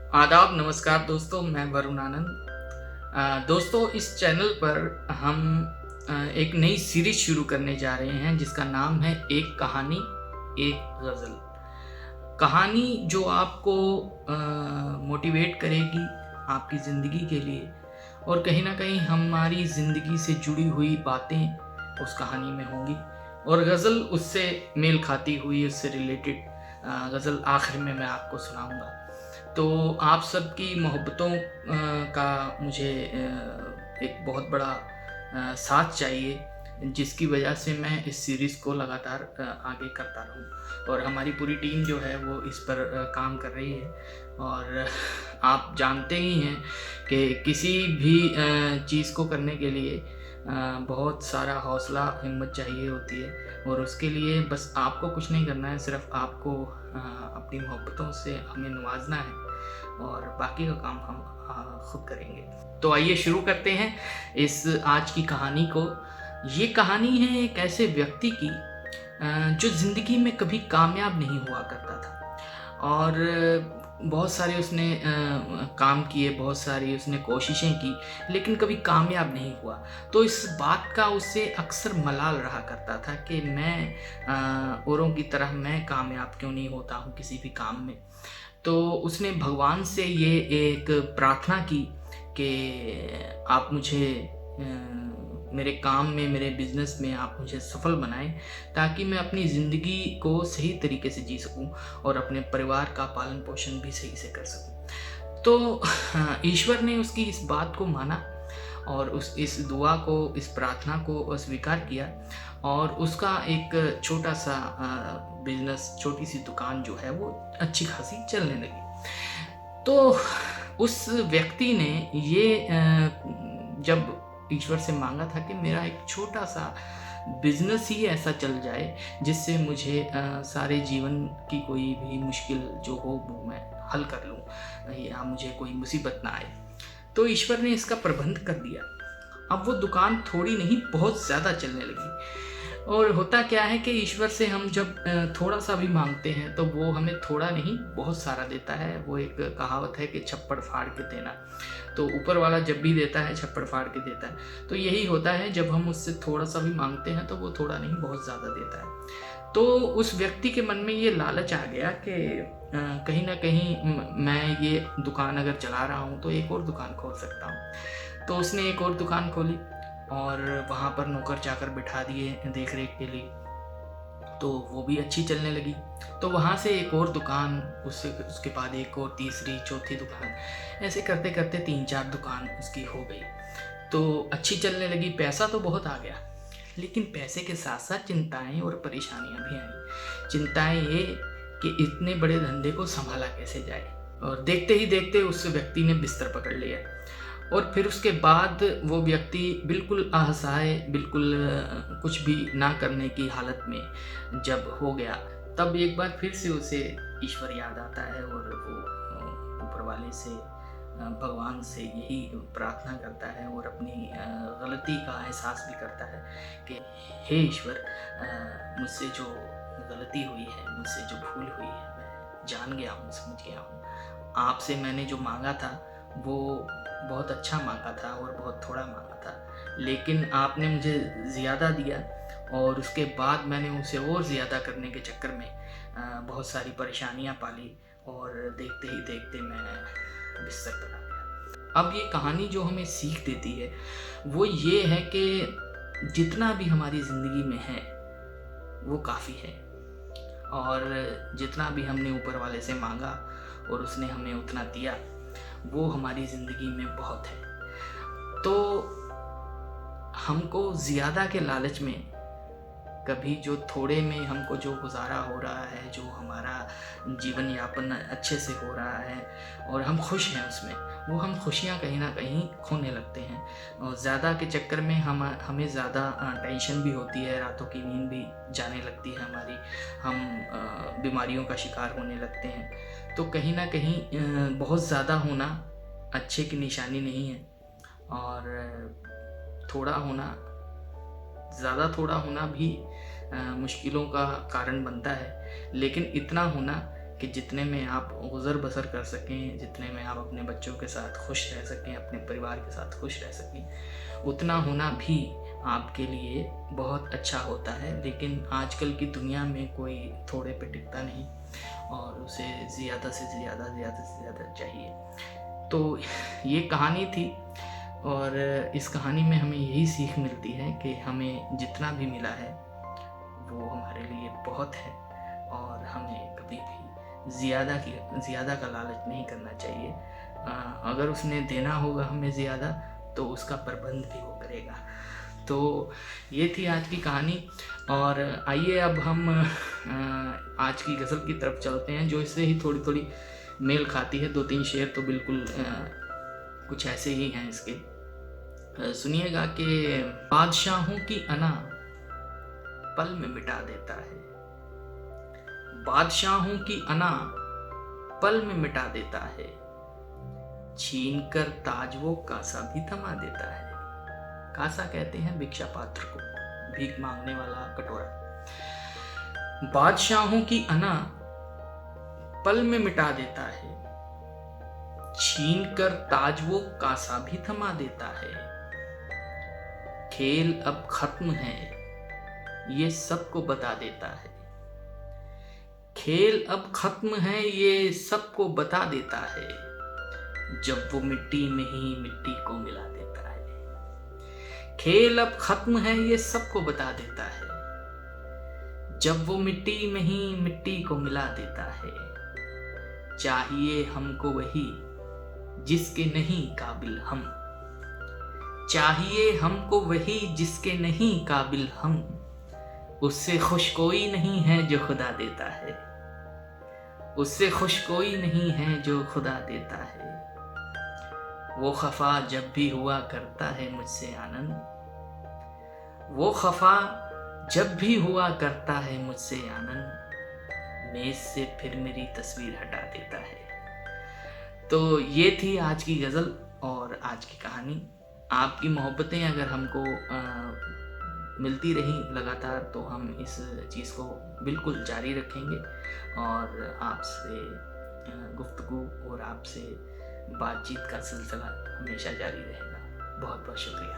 आदाब, नमस्कार दोस्तों, मैं वरुण आनंद। दोस्तों, इस चैनल पर हम एक नई सीरीज़ शुरू करने जा रहे हैं जिसका नाम है एक कहानी, एक गज़ल। कहानी जो आपको मोटिवेट करेगी आपकी ज़िंदगी के लिए और कहीं न कहीं हमारी ज़िंदगी से जुड़ी हुई बातें उस कहानी में होंगी और गज़ल उससे मेल खाती हुई, उससे रिलेटेड गज़ल आखिर में मैं आपको सुनाऊँगा। तो आप सबकी मोहब्बतों का मुझे एक बहुत बड़ा साथ चाहिए, जिसकी वजह से मैं इस सीरीज़ को लगातार आगे करता रहूँ और हमारी पूरी टीम जो है वो इस पर काम कर रही है। और आप जानते ही हैं कि किसी भी चीज़ को करने के लिए बहुत सारा हौसला, हिम्मत चाहिए होती है और उसके लिए बस आपको कुछ नहीं करना है, सिर्फ़ आपको अपनी मोहब्बतों से हमें नवाज़ना है और बाकी का काम हम खुद करेंगे। तो आइए शुरू करते हैं इस आज की कहानी को। ये कहानी है एक ऐसे व्यक्ति की जो ज़िंदगी में कभी कामयाब नहीं हुआ करता था और बहुत सारे उसने काम किए, बहुत सारी उसने कोशिशें की, लेकिन कभी कामयाब नहीं हुआ। तो इस बात का उसे अक्सर मलाल रहा करता था कि मैं औरों की तरह मैं कामयाब क्यों नहीं होता हूँ किसी भी काम में। तो उसने भगवान से ये एक प्रार्थना की कि आप मुझे मेरे काम में, मेरे बिज़नेस में आप मुझे सफल बनाएँ, ताकि मैं अपनी ज़िंदगी को सही तरीके से जी सकूँ और अपने परिवार का पालन-पोषण भी सही से कर सकूँ। तो ईश्वर ने उसकी इस बात को माना और इस दुआ को, इस प्रार्थना को स्वीकार किया और उसका एक छोटा-सा बिज़नेस, छोटी-सी दुकान जो है वो अच्छी खासी चलने लगी। तो उस व्यक्ति ने ये जब ईश्वर से माँगा था कि मेरा एक छोटा-सा बिज़नेस ही ऐसा चल जाए जिससे मुझे सारे जीवन की कोई भी मुश्किल जो हो वो मैं हल कर लूँ या मुझे कोई मुसीबत ना आए। तो ईश्वर ने इसका प्रबंध कर दिया। अब वो दुकान थोड़ी नहीं बहुत ज़्यादा चलने लगी और होता क्या है कि ईश्वर से हम जब थोड़ा-सा भी माँगते हैं तो वो हमें थोड़ा नहीं बहुत सारा देता है। वो एक कहावत है कि छप्पड़ फाड़ के देना। तो ऊपर वाला जब भी देता है छप्पड़ फाड़ के देता है। तो यही होता है, जब हम उससे थोड़ा-सा भी माँगते हैं तो वो थोड़ा नहीं बहुत ज़्यादा देता है। तो उस व्यक्ति के मन में ये लालच आ गया कि कहीं न कहीं मैं ये दुकान अगर चला रहा हूँ तो एक और दुकान खोल सकता हूँ। तो उसने एक और दुकान खोली और वहाँ पर नौकर-चाकर बिठा दिए देख-रेख के लिए, तो वो भी अच्छी चलने लगी। तो वहाँ से एक और दुकान, उससे उसके बाद एक और तीसरी, चौथी दुकान, ऐसे करते-करते 3-4 दुकान उसकी हो गई। तो अच्छी चलने लगी, पैसा तो बहुत आ गया, लेकिन पैसे के साथ-साथ चिंताएँ और परेशानियाँ भी आईं। चिंताएँ ये कि इतने बड़े धंधे को सँभाला कैसे जाए, और देखते ही देखते उस व्यक्ति ने बिस्तर पकड़ लिया। और फिर उसके बाद वो व्यक्ति बिल्कुल असहाय, बिल्कुल कुछ भी ना करने की हालत में जब हो गया, तब एक बार फिर से उसे ईश्वर याद आता है और वो ऊपर वाले से, भगवान से यही प्रार्थना करता है और अपनी गलती का एहसास भी करता है कि हे ईश्वर, मुझसे जो गलती हुई है, मुझसे जो भूल हुई है, मैं जान गया हूँ, समझ गया हूँ। आपसे मैंने जो माँगा था वो बहुत अच्छा माँगा था और बहुत थोड़ा माँगा था, लेकिन आपने मुझे ज़्यादा दिया और उसके बाद मैंने उसे और ज़्यादा करने के चक्कर में बहुत सारी परेशानियाँ पाली और देखते ही देखते मैं बिस्तर पर आ गया। अब ये कहानी जो हमें सीख देती है वो ये है कि जितना भी हमारी ज़िंदगी में है वो काफ़ी है और जितना भी हमने ऊपर वाले से माँगा और उसने हमें उतना दिया, वो हमारी ज़िंदगी में बहुत है। तो हमको ज़्यादा के लालच में, कभी जो थोड़े में हमको जो गुज़ारा हो रहा है, जो हमारा जीवन यापन अच्छे से हो रहा है और हम खुश हैं उसमें, वो हम खुशियाँ कहीं न कहीं खोने लगते हैं। और ज़्यादा के चक्कर में हमें ज़्यादा टेंशन भी होती है, रातों की नींद भी जाने लगती है हमारी, हम बीमारियों का शिकार होने लगते हैं। तो कहीं न कहीं बहुत ज़्यादा होना अच्छे की निशानी नहीं है और थोड़ा होना, ज़्यादा थोड़ा होना भी मुश्किलों का कारण बनता है, लेकिन इतना होना कि जितने में आप गुज़र बसर कर सकें, जितने में आप अपने बच्चों के साथ खुश रह सकें, अपने परिवार के साथ खुश रह सकें, उतना होना भी आपके लिए बहुत अच्छा होता है। लेकिन आजकल की दुनिया में कोई थोड़े पे टिकता नहीं और उसे ज़्यादा से ज़्यादा चाहिए। तो ये कहानी थी और इस कहानी में हमें यही सीख मिलती है कि हमें जितना भी मिला है वो हमारे लिए बहुत है और हमें कभी भी ज़्यादा का लालच नहीं करना चाहिए। अगर उसने देना होगा हमें ज़्यादा तो उसका प्रबंध भी वो करेगा। तो ये थी आज की कहानी और आइए अब हम आज की गज़ल की तरफ चलते हैं, जो इससे ही थोड़ी थोड़ी मेल खाती है। 2-3 शेर तो बिल्कुल कुछ ऐसे ही हैं इसके। सुनिएगा कि बादशाहों की अना पल में मिटा देता है, बादशाहों की अना पल में मिटा देता है, छीन कर ताज वो कासा भी थमा देता है। कासा कहते हैं भिक्षा पात्र को, भीख मांगने वाला कटोरा। बादशाहों की अना पल में मिटा देता है, छीन कर ताज वो कासा भी थमा देता है। खेल अब खत्म है ये सबको बता देता है, खेल अब खत्म है ये सबको बता देता है, जब वो मिट्टी में ही मिट्टी को मिला देता है। खेल अब खत्म है ये सबको बता देता है, जब वो मिट्टी में ही मिट्टी को मिला देता है। चाहिए हमको वही जिसके नहीं काबिल हम, चाहिए हमको वही जिसके नहीं काबिल हम, उससे खुश कोई नहीं है जो खुदा देता है, उससे खुश कोई नहीं है जो खुदा देता है। वो खफा जब भी हुआ करता है मुझसे आनंद, वो खफा जब भी हुआ करता है मुझसे आनंद, मेज से फिर मेरी तस्वीर हटा देता है। तो ये थी आज की गज़ल और आज की कहानी। आपकी मोहब्बतें अगर हमको मिलती रही लगातार तो हम इस चीज़ को बिल्कुल जारी रखेंगे और आपसे गुफ्तगू और आपसे बातचीत का सिलसिला हमेशा जारी रहेगा। बहुत बहुत शुक्रिया।